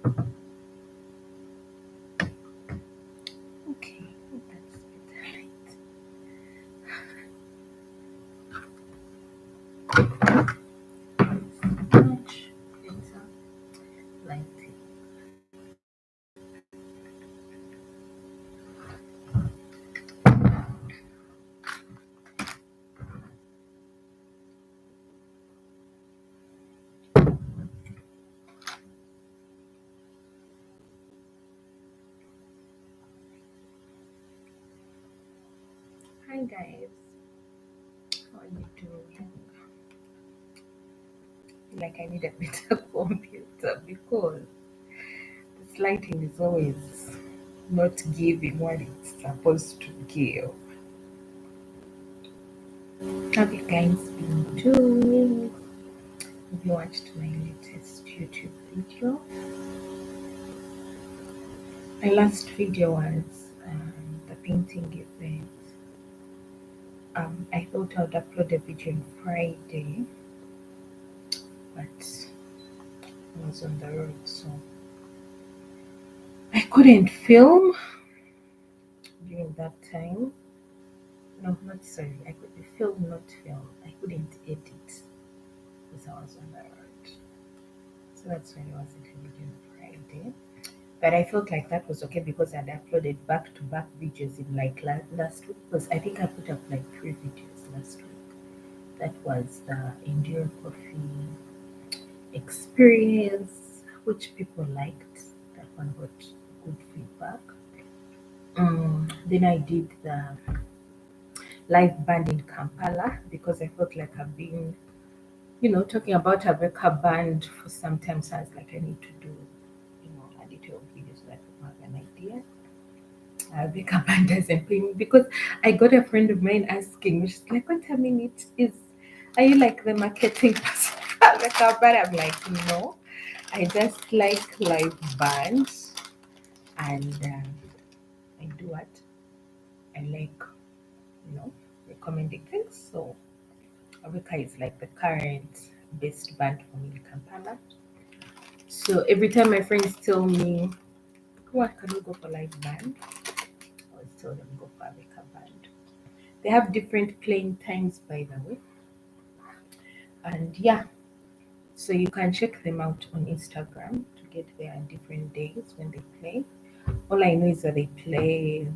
Okay, that's better. Much better. Lighting. Hi guys, how are you doing? Like I need a better computer because this lighting is always not giving what it's supposed to give. How have you guys been doing? Have you watched my latest YouTube video? My last video was the painting event. I thought I would upload a video on Friday, but I was on the road, so I couldn't film during that time. No, not sorry. I could film, not film. I couldn't edit because I was on the road. So that's why I wasn't a video on Friday. But I felt like that was okay because I'd uploaded back to back videos in like last week. Because I think I put up like 3 videos last week. That was the Endure Coffee experience, which people liked. That one got good feedback. Then I did the live band in Kampala because I felt like I've been, talking about a Rebecca band for some time. So I was like, I need to do, a detailed video so that people have an idea. Rebecca band doesn't pay me because I got a friend of mine asking me, she's like, what a minute is, are you like the marketing person for Rebecca band? I'm like, no, I just like live bands and I do what I like, recommending things. So Rebecca is like the current best band for me in Kampala. So every time my friends tell me, what can we go for live band? I always tell them go for Rebecca band. They have different playing times by the way. And yeah, so you can check them out on Instagram to get their different days when they play. All I know is that they play,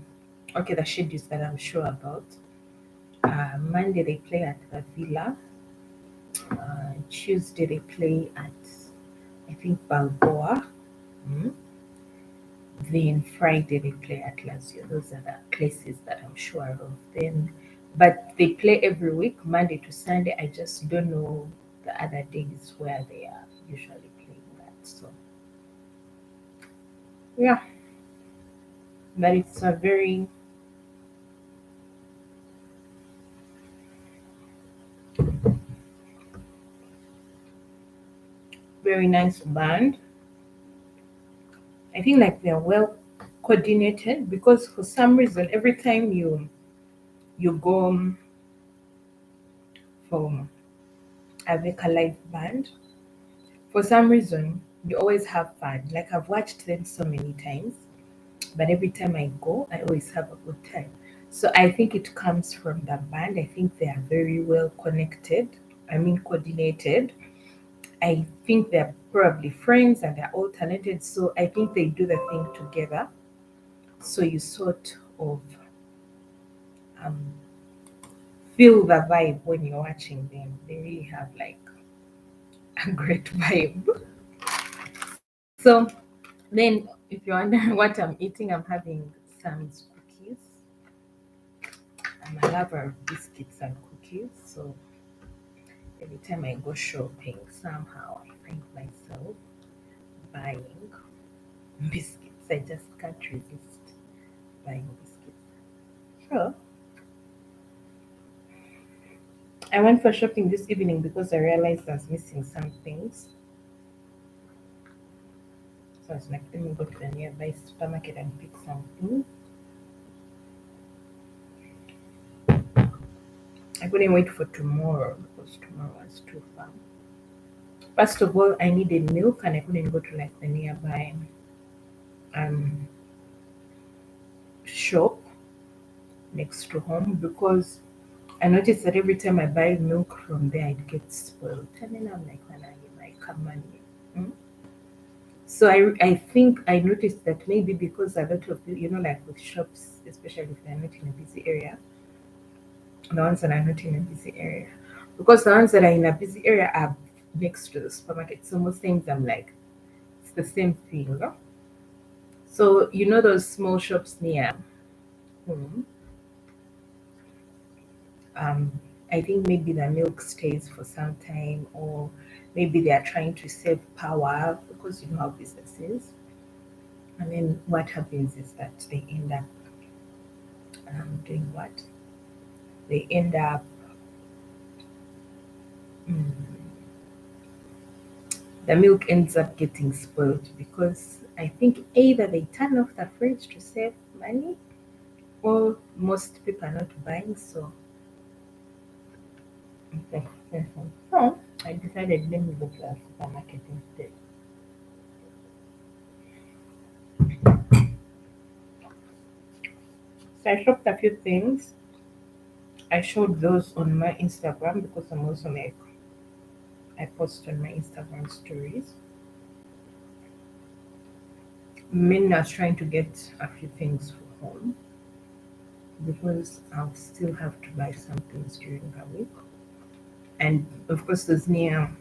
okay, the schedules that I'm sure about. Monday they play at the Villa. Tuesday they play at, I think, Balboa. Mm. Then Friday they play at Lazio. Those are the places that I'm sure of. Then, but they play every week, Monday to Sunday. I just don't know the other days where they are usually playing that. So yeah, but it's a very nice band. I think like they're well coordinated because for some reason every time you go for a Veka live band, for some reason you always have fun. Like I've watched them so many times, but every time I go, I always have a good time. So I think it comes from the band. I think they are very well connected. I mean, coordinated. I think they're probably friends and they're all talented. So I think they do the thing together. So you sort of um, feel the vibe when you're watching them. They really have like a great vibe. So then, if you're wondering what I'm eating, I'm having Sam's cookies. I'm a lover of biscuits and cookies, so every time I go shopping, somehow I find myself buying biscuits. I just can't resist buying biscuits. So I went for shopping this evening because I realized I was missing some things. So I was like, let me go to the nearby supermarket and pick something. I couldn't wait for tomorrow because tomorrow was too far. First of all, I needed milk and I couldn't go to like the nearby um shop next to home because I noticed that every time I buy milk from there, it gets spoiled. And then I'm like, when I like come and so I think I noticed that maybe because a lot of like with shops, especially if they're not in a busy area, the ones that are not in a busy area, because the ones that are in a busy area are next to the supermarket. So most times I'm like, it's the same thing. No? So those small shops near home, um, I think maybe the milk stays for some time, or maybe they are trying to save power because you know how business is. And then what happens is that they end up doing what? They end up mm, the milk ends up getting spoiled because I think either they turn off the fridge to save money, or most people are not buying. So okay. So I decided let me go to a supermarket instead. So I shopped a few things. I showed those on my Instagram because I'm also like I post on my Instagram stories. Mainly I was trying to get a few things for home because I'll still have to buy some things during the week. And of course those nearby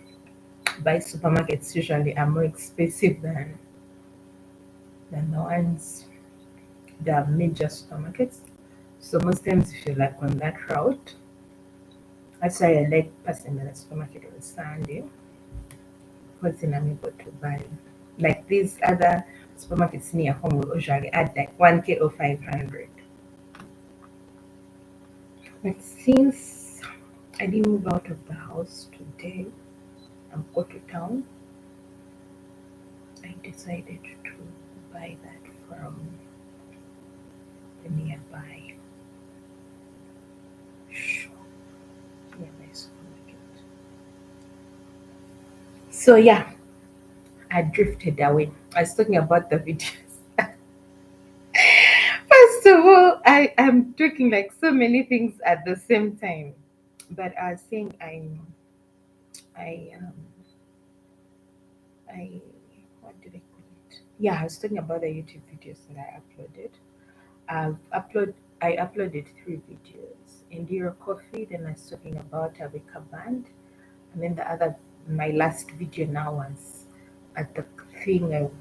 supermarkets usually are more expensive than the ones that are major supermarkets. So most times if you're like on that route, that's why I like passing by the supermarket on Sunday because then I'm able to buy. Like these other supermarkets near home will usually add like 1K or 500. But since I didn't move out of the house today and go to town, I decided to buy that from the nearby shop, nearby supermarket. So yeah, I drifted away. I was talking about the videos. First of all, I am talking like so many things at the same time. But I was saying I what did I call it? Yeah, I was talking about the YouTube videos that I uploaded. I uploaded three videos. Enduro Coffee, then I was talking about Avika Band, and then my last video now was at the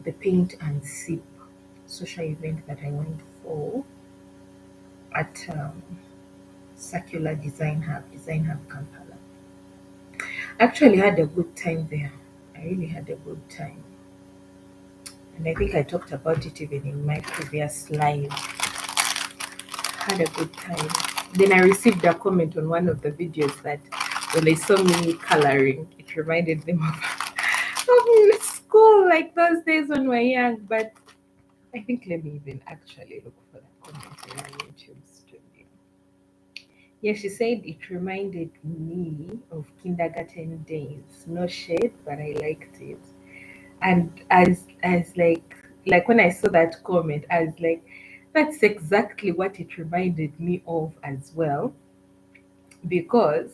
the paint and sip social event that I went for at Circular Design Hub Kampala. Actually had a good time there. I really had a good time. And I think I talked about it even in my previous live. Had a good time. Then I received a comment on one of the videos that when they saw me coloring, it reminded them of school, like those days when we were young. But I think let me even actually look for that comment in my YouTube studio. Yeah, she said it reminded me of kindergarten days. No shade, but I liked it. And as like when I saw that comment, I was like, that's exactly what it reminded me of as well. Because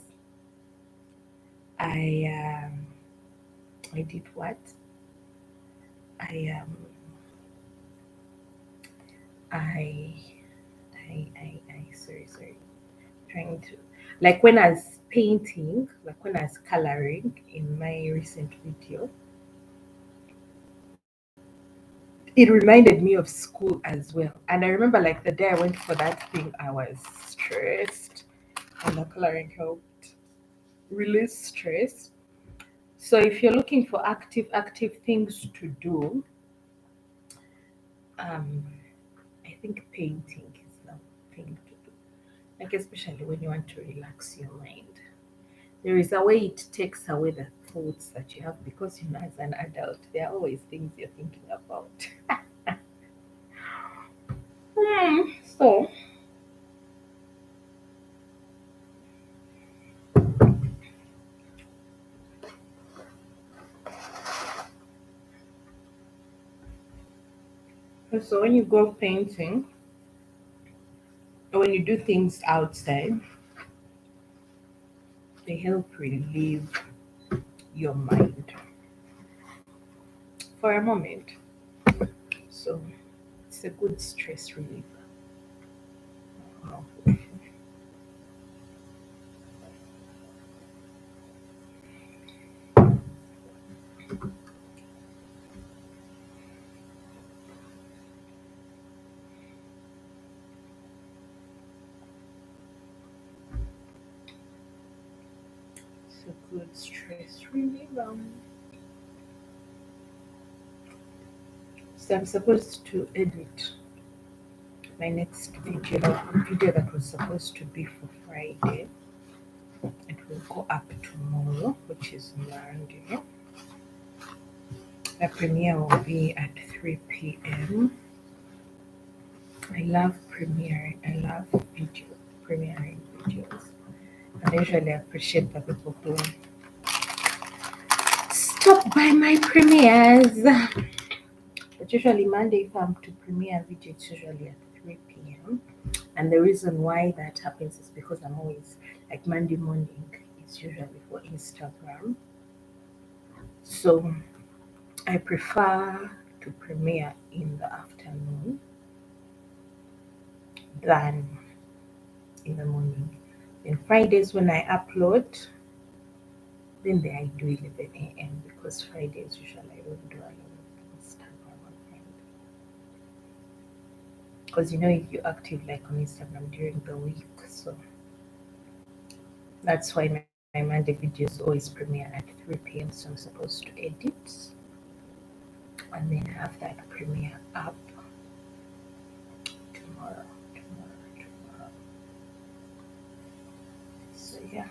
I I did what? I I I sorry, trying to like when I was painting, like when I was coloring in my recent video, it reminded me of school as well. And I remember like the day I went for that thing, I was stressed, and the coloring helped release stress. So if you're looking for active things to do, um, I think painting is the thing to do. Like especially when you want to relax your mind. There is a way it takes away the thoughts that you have because as an adult, there are always things you're thinking about. So So when you go painting, or when you do things outside, they help relieve your mind for a moment. So it's a good stress reliever. Oh, it's a good stress reliever. So I'm supposed to edit my next video that was supposed to be for Friday. It will go up tomorrow, which is Monday. The premiere will be at 3 p.m. I love premiering. I love premiering videos. And I usually appreciate the people who stop by my premieres. But usually Monday, if I'm to premiere a video, it's usually at 3 p.m. And the reason why that happens is because I'm always like Monday morning is usually for Instagram. So I prefer to premiere in the afternoon than in the morning. Then Fridays when I upload, then I do 11 a.m. because Fridays usually I don't do a lot of Instagram on Friday. Because if you're active like on Instagram during the week, so that's why my Monday videos always premiere at 3 p.m. So I'm supposed to edit and then have that premiere up tomorrow. Tomorrow. So yeah,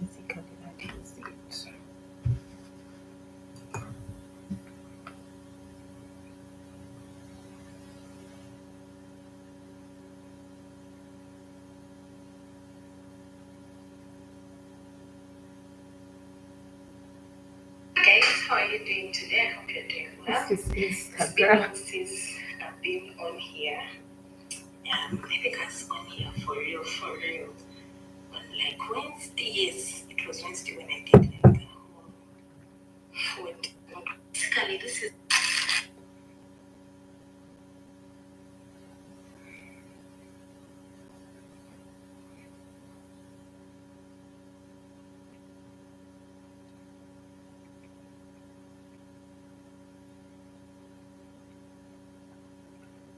basically that is it. Guys, how are you doing today? I hope you're doing well. This is It's been Instagram. months since I've been on here. I think I was on here for real, for real. On like Wednesday, yes, it was Wednesday when I did like the whole food. Basically, this is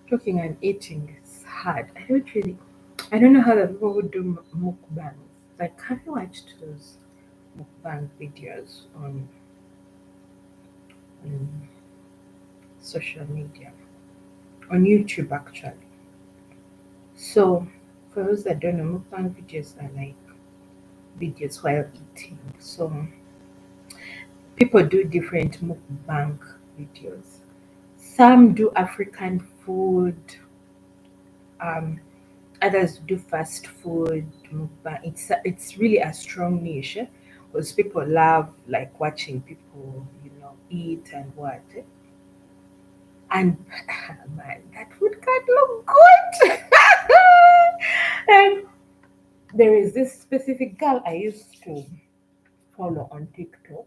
Cooking and eating is hard. I don't know how the people who do mukbangs. Like, have you watched those mukbang videos on social media? On YouTube, actually. So, for those that don't know, mukbang videos are like videos while eating. So, people do different mukbang videos. Some do African food, um, others do fast food mukbang. It's really a strong niche because people love like watching people eat and what. And man, that food can look good. And there is this specific girl I used to follow on TikTok.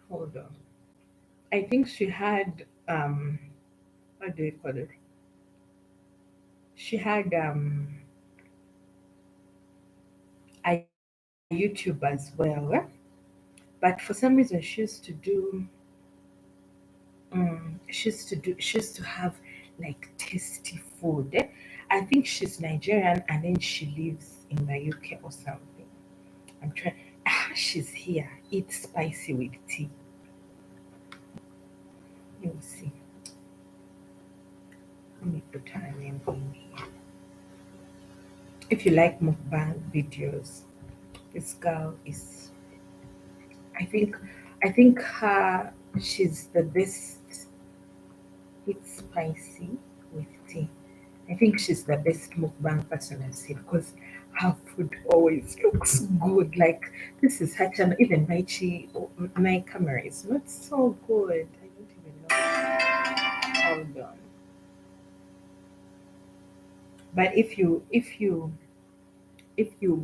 Hold on. I think she had what do you call it? She had a YouTube as well. But for some reason she used to have like tasty food. I think she's Nigerian and then she lives in the UK or something. I'm trying. She's here. Eat spicy with tea. Let me see. Let me put her name in here. If you like mukbang videos, this girl is. I think. I think she's the best. It's spicy with tea. I think she's the best mukbang person I've seen because her food always looks good. Like this is such an even my camera is not so good. I don't even know. Hold on. But if you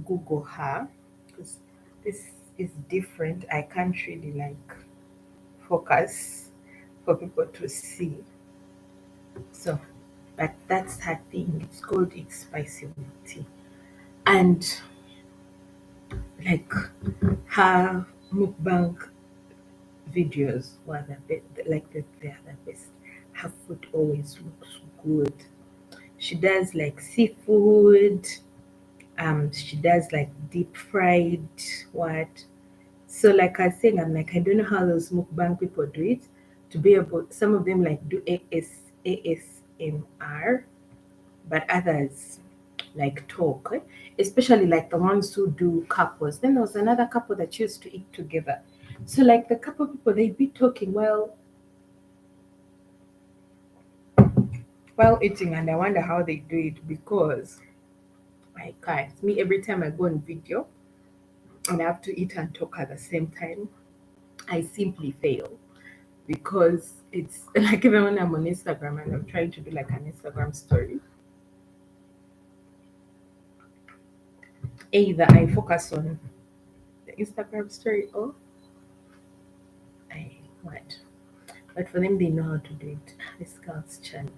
Google her, because this is different, I can't really like focus for people to see. So, but that's her thing. It's called It's Spicy with Tea. And like her mukbang videos were the best, like they are the best. Her food always looks good. She does like seafood. She does like deep fried what. So like I was saying, I'm like I don't know how those mukbang people do it. To be able, some of them like do ASMR, but others like talk, especially like the ones who do couples. Then there was another couple that used to eat together. So like the couple people, they'd be talking while eating, and I wonder how they do it because I can't. Me every time I go on video and I have to eat and talk at the same time, I simply fail because it's like even when I'm on Instagram and I'm trying to do like an Instagram story, either I focus on the Instagram story or I what. But for them, they know how to do it. This girl's channel.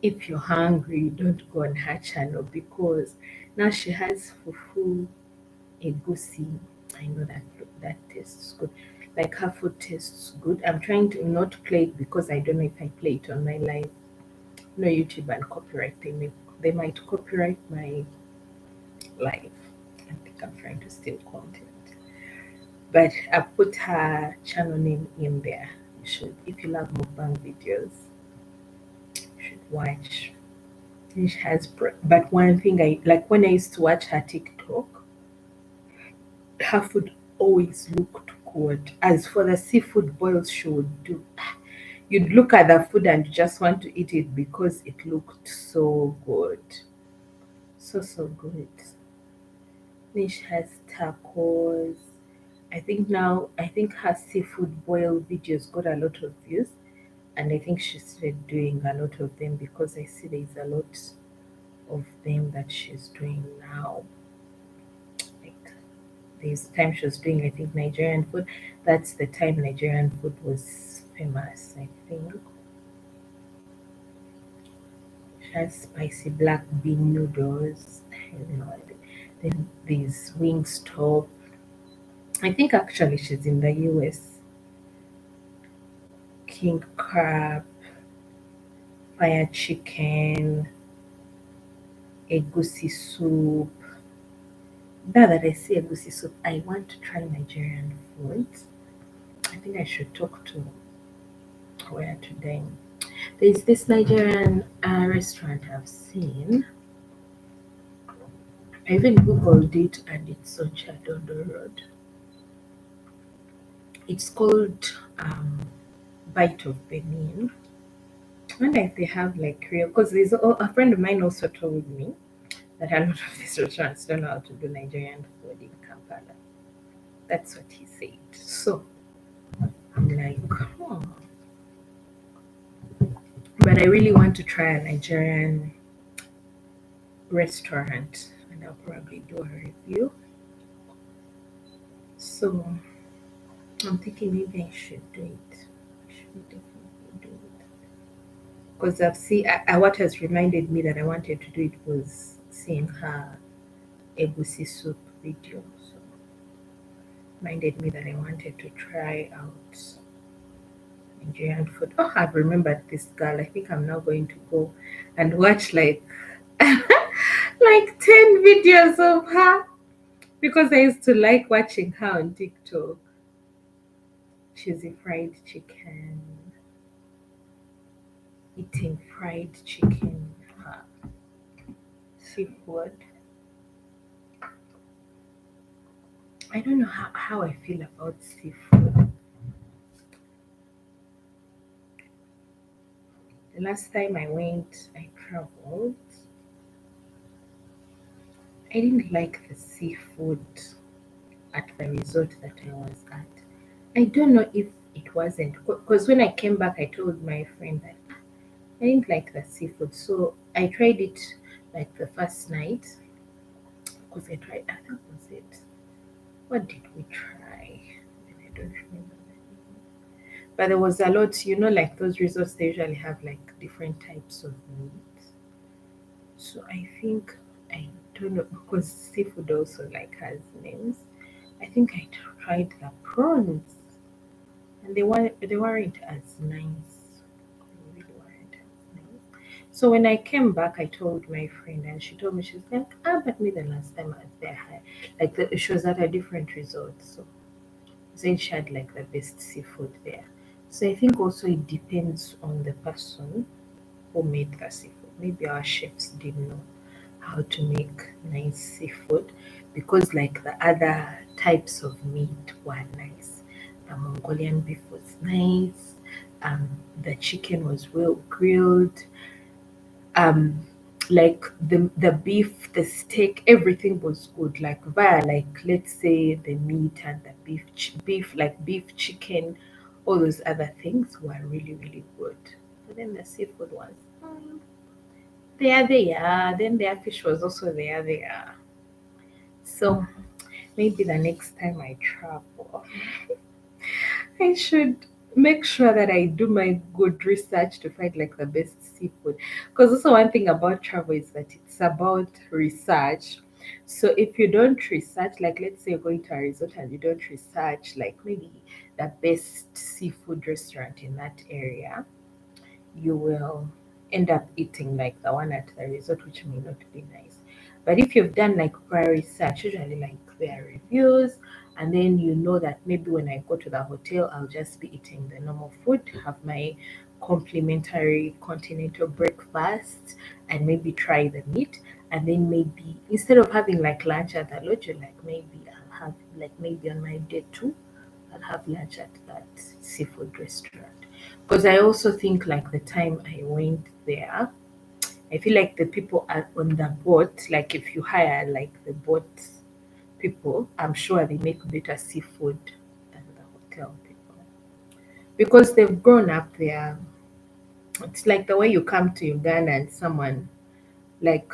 If you're hungry, don't go on her channel because now she has fufu, egusi. I know that tastes good. Like her food tastes good. I'm trying to not play it because I don't know if I play it on my live. No YouTube and copyright. They might copyright my live. I think I'm trying to steal content. But I put her channel name in there. You should, if you love mukbang videos, you should watch. She has, but one thing I like when I used to watch her TikTok, her food always looked good. As for the seafood boils, she would do. You'd look at the food and you just want to eat it because it looked so good, so good. Nish has tacos. I think her seafood boil videos got a lot of views, and I think she started doing a lot of them because I see there's a lot of them that she's doing now. Like there's time she was doing, I think, Nigerian food. That's the time Nigerian food was famous, I think. She has spicy black bean noodles. I don't know. Then there's Wingstop. I think actually she's in the US. King crab, fire chicken, egusi soup. Now that I see egusi soup, I want to try Nigerian food. I think I should talk to where today. There's this Nigerian restaurant I've seen. I even googled it and it's on Chadondo Road. It's called Bite of Benin. I wonder if they have like real, because there's a friend of mine also told me that a lot of these restaurants don't know how to do Nigerian food in Kampala. That's what he said. So I'm like, oh. But I really want to try a Nigerian restaurant and I'll probably do a review. So I'm thinking maybe I should do it. I should definitely do it. Because what has reminded me that I wanted to do it was seeing her egusi soup video. So reminded me that I wanted to try out Nigerian food. Oh, I've remembered this girl. I think I'm now going to go and watch like like 10 videos of her because I used to like watching her on TikTok. She's a fried chicken, eating fried chicken, seafood. I don't know how I feel about seafood. The last time I traveled, I didn't like the seafood at the resort that I was at. I don't know if it wasn't because when I came back, I told my friend that I didn't like the seafood. So I tried it like the first night because I tried, that was it. What did we try? I don't remember. But there was a lot, like those resorts, they usually have like different types of meat. So I think, I don't know, because seafood also like has names. I think I tried the prawns, and they weren't as nice. They really weren't as nice. So when I came back, I told my friend, and she told me, she's like, but me the last time I was there, she was at a different resort, so said she had like the best seafood there. So I think also it depends on the person who made the seafood. Maybe our chefs didn't know how to make nice seafood because like the other types of meat were nice. The Mongolian beef was nice. Um, the chicken was well grilled. Um, like the beef, the steak, everything was good. Like via like let's say the meat and the beef like beef, chicken, all those other things were really really good. But then the seafood was there they are. Then their fish was also there they are. So maybe the next time I travel, I should make sure that I do my good research to find like the best seafood. Because also one thing about travel is that it's about research. So if you don't research, like let's say you're going to a resort and you don't research like maybe the best seafood restaurant in that area, you will end up eating like the one at the resort, which may not be nice. But if you've done like prior research, usually like their reviews, and then you know that maybe when I go to the hotel, I'll just be eating the normal food, have my complimentary continental breakfast, and maybe try the meat. And then maybe instead of having like lunch at the lodge, like maybe I'll have like maybe on my day two, I'll have lunch at that seafood restaurant. Because I also think like the time I went there, I feel like the people are on the boat, like if you hire like the boat people, I'm sure they make better seafood than the hotel people. Because they've grown up there. It's like the way you come to Uganda and someone like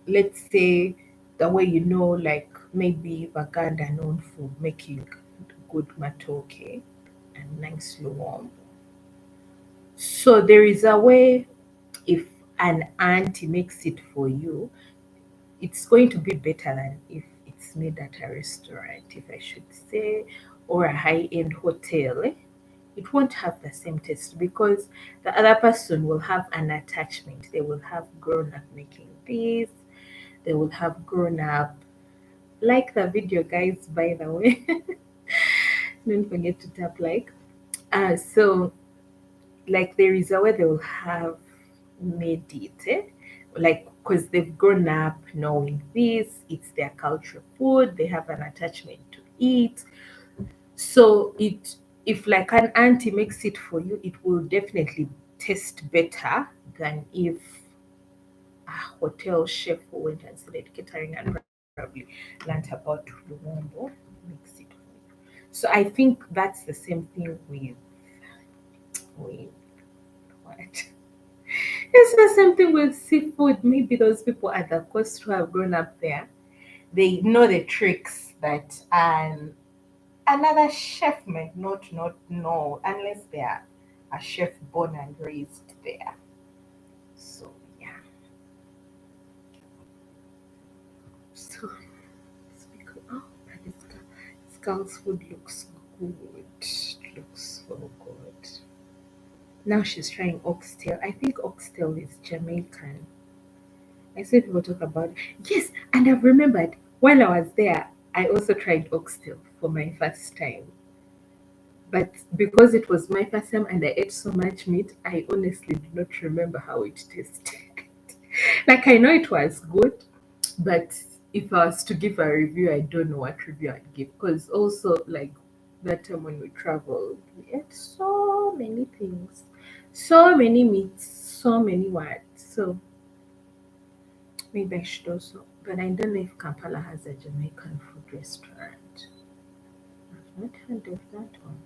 let's say the way like maybe Baganda known for making good matoke and nice luwombo. So there is a way if an auntie makes it for you, it's going to be better than if it's made at a restaurant, if I should say, or a high end hotel. It won't have the same taste because the other person will have an attachment. They will have grown up making this, they will have grown up like the video, guys, by the way. Don't forget to tap like. So like there is a way they will have made it like because they've grown up knowing this, it's their culture food, they have an attachment to it. So it if like an auntie makes it for you, it will definitely taste better than if a hotel chef who went and studied catering and probably learned about Luombo makes it for you. So I think that's the same thing with what it's the same thing with seafood. Maybe those people at the coast who have grown up there, they know the tricks that another chef might not know unless they are a chef born and raised there. So yeah. So oh, but this girl's food looks good. It looks so good. Now she's trying oxtail. I think oxtail is Jamaican. I see people talk about it. Yes, and I've remembered while I was there, I also tried oxtail for my first time. But because it was my first time and I ate so much meat, I honestly do not remember how it tasted. Like I know it was good, but if I was to give a review, I don't know what review I'd give. Because also like that time when we traveled, we ate so many things, so many meats, so many words. So maybe I should also, but I don't know if Kampala has a Jamaican food restaurant. I've not heard of that one.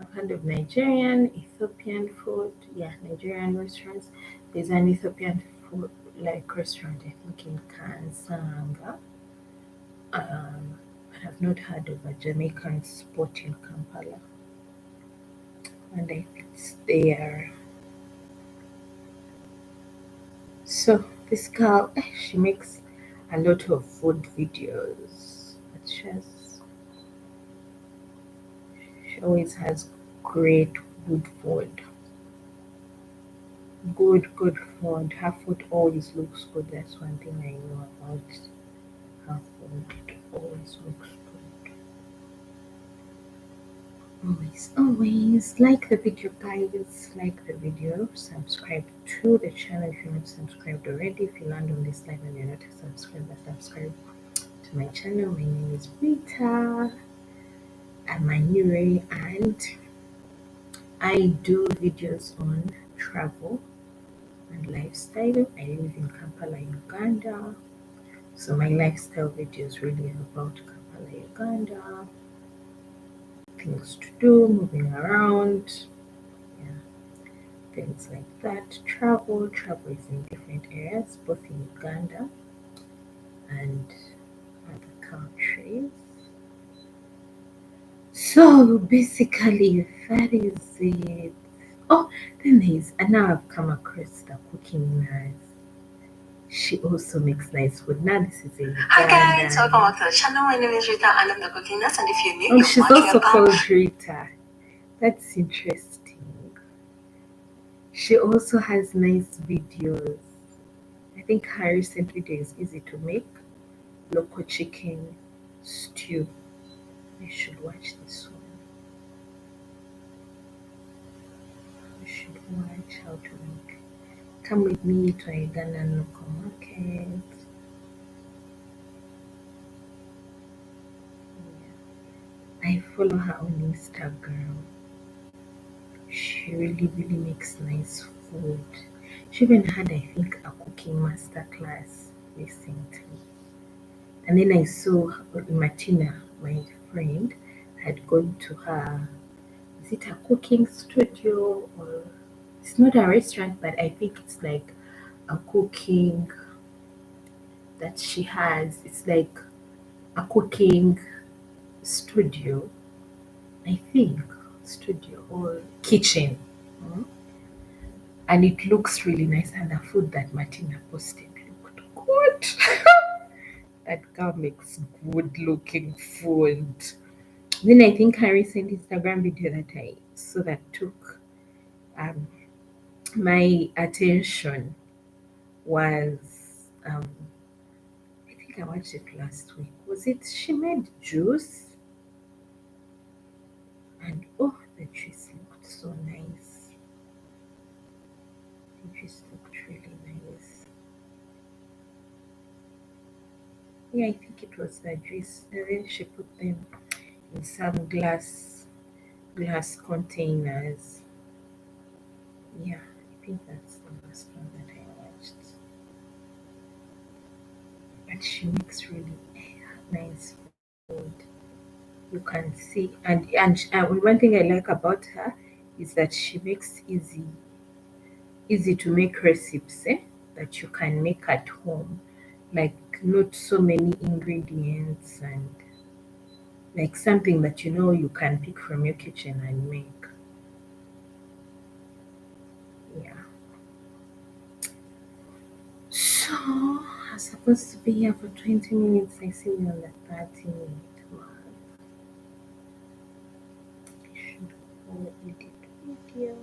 I've heard of Nigerian, Ethiopian food. Yeah, Nigerian restaurants. There's an Ethiopian food like restaurant, I think in Kansanga. But I've not heard of a Jamaican spot in Kampala. And if it's there. So this girl, she makes a lot of food videos. But she always has great good food. Good food. Her food always looks good. That's one thing I know about her food. It always looks good. Always like the video, guys. Like the video. Subscribe to the channel if you're not subscribed already. If you land on this live and you're not a subscriber, subscribe to my channel. My name is Rita Amanyure, and I do videos on travel and lifestyle. I live in Kampala, Uganda. So my lifestyle videos really are about Kampala, Uganda. Things to do, moving around, yeah, things like that. Travel is in different areas, both in Uganda and other countries. So basically, that is it. Oh, then and now I've come across the cooking knife. She also makes nice food. Now this is a Hi guys, welcome Ugandan. back to the channel. My name is Rita and I'm the cooking nurse, and if you're new, Oh, you're she's watching also about called Rita. That's interesting. She also has nice videos. I think her recent video is easy to make. Local chicken stew. I should watch this one. I should watch how to make. Come with me to a Ugandan local market. Yeah. I follow her on Instagram. She really makes nice food. She even had, I think, a cooking masterclass recently. And then I saw Martina, my friend, had gone to her, is it a cooking studio, or it's not a restaurant, but I think it's like a cooking that she has. It's like a cooking studio, I think, studio or kitchen. Mm. And it looks really nice, and the food that Martina posted looked good. That girl makes good looking food. Then I think her recent Instagram video that I saw that took um, my attention was I think I watched it last week. Was it she made juice? And oh, the juice looked so nice. The juice looked really nice. Yeah, I think it was the juice. And then she put them in some glass containers. Yeah, I think that's the last one that I watched. But she makes really nice food. You can see, and one thing I like about her is that she makes easy to make recipes that you can make at home, like not so many ingredients, and like something that you know you can pick from your kitchen and make. Yeah. So I'm supposed to be here for 20 minutes. I see we're on the 30-minute mark. I should go edit video.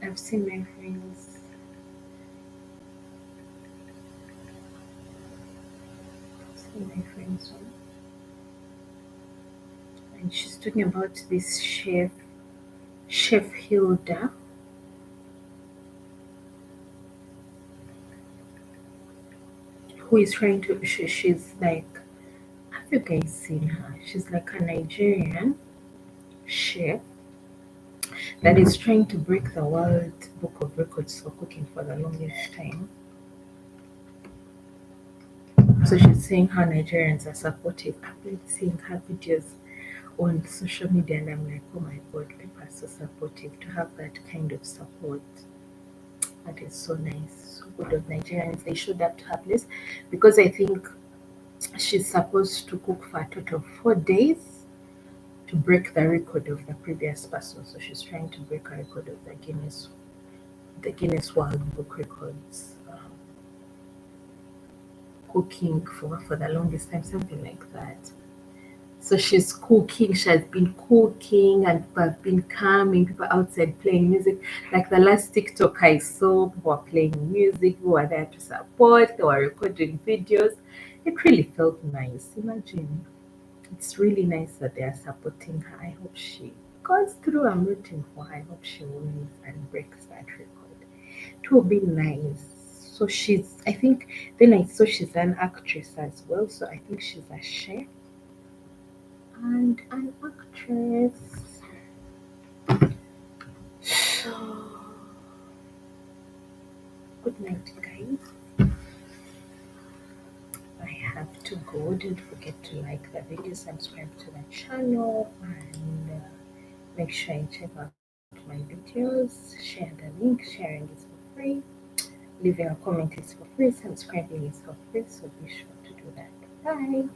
I've seen my friends. One, and she's talking about this Chef Hilda, who is trying to. She's like you guys seen her. She's like a Nigerian chef that is trying to break the world book of records for cooking for the longest time. So she's saying how Nigerians are supportive. I've been seeing her videos on social media and I'm like, oh my god, people are so supportive to have that kind of support. That is so nice. So good of Nigerians. They showed up to her place because I think she's supposed to cook for a total of 4 days to break the record of the previous person. So she's trying to break a record of the Guinness World Book Records. Cooking for the longest time, something like that. So she's cooking, she has been cooking, and people have been coming, people outside playing music. Like the last TikTok I saw, people were playing music, people were there to support, they were recording videos. It really felt nice. Imagine. It's really nice that they are supporting her. I hope she goes through. I'm rooting for her. I hope she wins and breaks that record. It will be nice. So I think, then I saw she's an actress as well. So I think she's a chef and an actress. So, good night, guys. I have to go. Don't forget to like the video, subscribe to the channel, and make sure you check out my videos. Share the link. Sharing is for free. Leaving a comment is for free. Subscribing is for free. So be sure to do that. Bye.